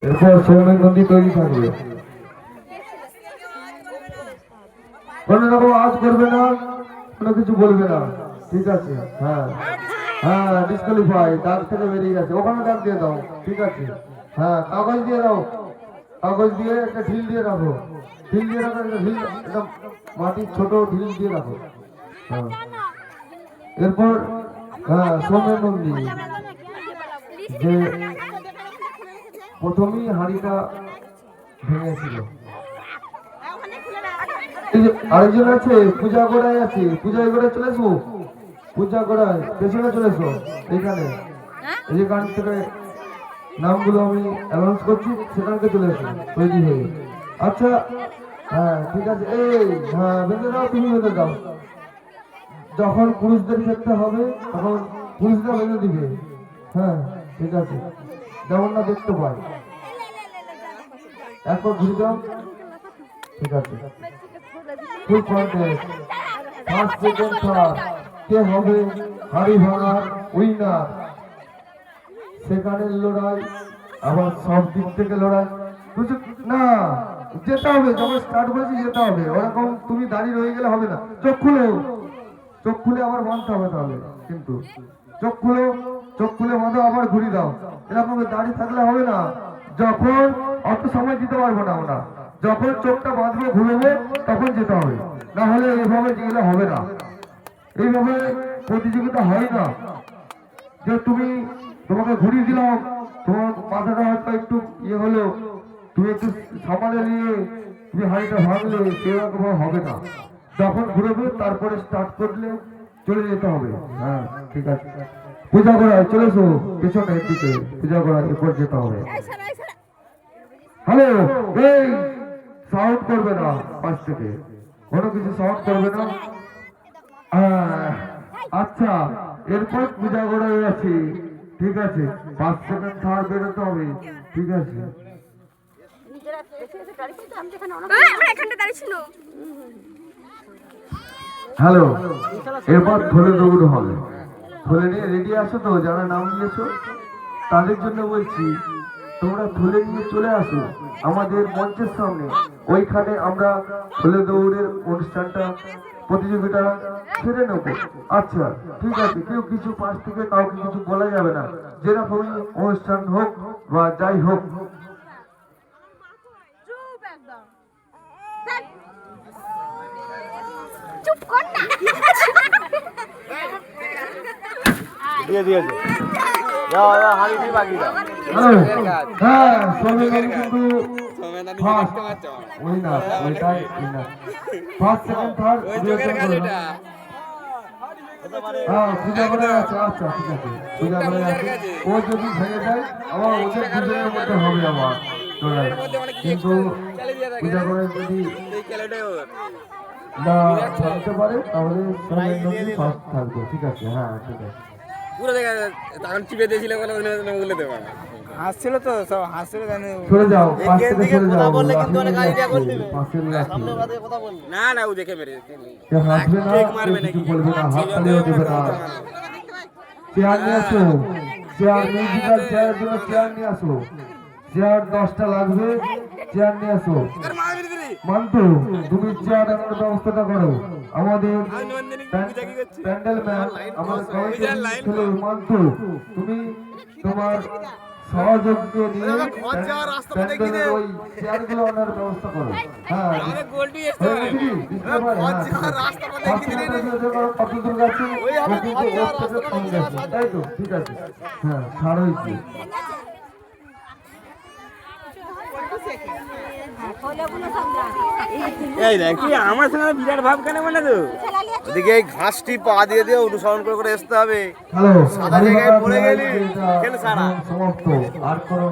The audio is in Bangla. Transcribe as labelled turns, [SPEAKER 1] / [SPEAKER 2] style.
[SPEAKER 1] এরপর সৌমেন নদী তৈরি থাকবে। কোনো রকম আওয়াজ করবে না, কোনো কিছু বলবে না, ঠিক আছে? হ্যাঁ হ্যাঁ, ডিসকোয়ালিফাই, দাগ থেকে বেরিয়ে গেছে। ওখানে দাগ দিয়ে দাও, ঠিক আছে? হ্যাঁ, কাগজ দিয়ে দাও, কাগজ দিয়ে একটা ঢিল দিয়ে রাখো, ঢিল দিয়ে রাখো, একটা ঢিল, একটা মাটির ছোট ঢিল দিয়ে রাখো। হ্যাঁ, এরপর হ্যাঁ সৌমেন নন্দী যে প্রথমেই হাঁড়িটা ভেঙেছিল। আরেকজন আছে পূজা গোড়ায় আছে, পূজা গোড়ায় চলে এসো, পূজা গোড়ায় পেছনে চলে এসো। এইখানে এই যে গান থেকে নামগুলো আমি অ্যানাউন্স করছি, সেখানকে চলে এসো তৈরি হয়ে। আচ্ছা হ্যাঁ ঠিক আছে, এই হ্যাঁ বেঁধে দাও, তুমি বেঁধে দাও। যখন পুরুষদের ক্ষেত্রে হবে তখন পুরুষরা বেঁধে দিবে। হ্যাঁ ঠিক আছে, যেমন না দেখতে পাই। একবার ঘুরে দাও, ঠিক আছে? ফুল কন্টেস্ট, ফার্স্ট সেকেন্ড থার্ড, কে হবে হাড়ি ভাঙার উইনার, সেখানের লড়াই, আবার সব দিক থেকে লড়াই। বুঝছো না, যেতে হবে, যখন স্টার্ট করেছি যেতে হবে। ওরকম তুমি দাঁড়িয়ে রয়ে গেলে হবে না। চোখ খুলো, চোখ খুলে আবার বাঁধতে হবে তাহলে, কিন্তু চোখ খুলো, চোখ খুলে বাঁধো, আবার ঘুরি দাও। এরকম দাঁড়িয়ে থাকলে হবে না। যখন অত সময় দিতে পারবো না আমরা, যখন চোখটা বাঁধবো ঘুরবো তখন যেতে হবে, না হলে এইভাবে গেলে হবে না। এইভাবে প্রতিযোগিতা হয় না যে তুমি, তোমাকে ঘুরিয়ে দিলাম, তোমার মাথাটা হয়তো একটু ইয়ে হলো, তুমি একটু সামালে নিয়ে তুমি হাড়িটা ভাঙলে, সেরকম হবে না। যখন ঘুরবে তারপরে স্টার্ট করলে চলে যেতে হবে। হ্যাঁ ঠিক আছে, পূজা করায় চলে এসো পেছনের দিকে, পূজা করায় এরপর যেতে হবে। হ্যালো, এই সাউন্ড করবে না, পাশ থেকে কোনো কিছু সাউন্ড করবে না। আচ্ছা, এরপর পূজা করায় আছে, ঠিক আছে? ফার্স্ট সেকেন্ড থার্ড বেরোতে হবে, ঠিক আছে? হ্যালো, এরপর থলে দৌড় হবে। থলে নিয়ে রেডি আসো তো, যারা নাম নিয়েছো তাদের জন্য বলছি, তোমরা থলে নিয়ে চলে আসো আমাদের মঞ্চের সামনে। ওইখানে আমরা থলে দৌড়ের অনুষ্ঠানটা, প্রতিযোগিতা ছেড়ে নেব। আচ্ছা ঠিক আছে, কেউ কিছু পাশ থেকে কাউকে কিছু বলা যাবে না, যেরকমই অনুষ্ঠান হোক বা যাই হোক।
[SPEAKER 2] দিয়ে দিয়েছে, হাড়ি দিয়ে বাকি দাও।
[SPEAKER 1] হ্যাঁ সবাই কিন্তু ফার্স্ট উইনার, ওইটাই উইনার। ফার্স্ট সেকেন্ড থার্ড হ্যাঁ পূজা করে আছে। আচ্ছা ঠিক আছে, পূজা করে আছে। ও যদি ভেঙে যায় আবার ওদের দুজনের মধ্যে হবে আবার লড়াই। কিন্তু পূজা করে যদি না ভাঙতে পারে তাহলে সবাই নদী ফার্স্ট থাকবে, ঠিক আছে? হ্যাঁ ঠিক আছে।
[SPEAKER 2] পুরো দেখা তখন চিপে দিয়েছিল বলে বলে দেবো, হাসছিল তো সব, হাসছিল জানি।
[SPEAKER 1] সরে যাও, পাশ থেকে সরে যাও,
[SPEAKER 2] বললে কিন্তু অনেক গাড়িটা করে দিবে।
[SPEAKER 1] পাশের
[SPEAKER 2] সামনে বাদে কথা বল না, না ও দেখে মেরে
[SPEAKER 1] কে হাসবে না,
[SPEAKER 2] মারবে
[SPEAKER 1] কিছু
[SPEAKER 2] নাকি
[SPEAKER 1] বলবে না, হাত তালিও দেবে না। চেয়ার নিয়ে আসো, চেয়ার মিউজিক্যাল চেয়ারের জন্য চেয়ার নিয়ে আসো। চেয়ার 10টা লাগবে, চেয়ার নিয়ে আসো। মান্তু, তুমি চেয়ার আনার ব্যবস্থাটা করো। আমাদের প্যান্ডেল ম্যান, আমাদের কমিটির ছেলে মান্তু, তুমি তোমার সহযোগকে নিয়ে প্যান্ডেলের ওই চেয়ারগুলো আনার ব্যবস্থা করো। হ্যাঁ কত দূর গেছে, তাই তো? ঠিক আছে, হ্যাঁ ছাড় হয়েছে।
[SPEAKER 2] এই দেখ কি আমার সঙ্গে বিরাট ভাব কেন মানে তো, ওদিকে এই ঘাসটি পা দিয়ে দিয়ে অনুসরণ করে আসতে হবে।
[SPEAKER 1] হ্যালো,
[SPEAKER 2] সাদা জায়গায় পড়ে গেলি কেন সারা
[SPEAKER 1] সমাপ্ত। আর কোনো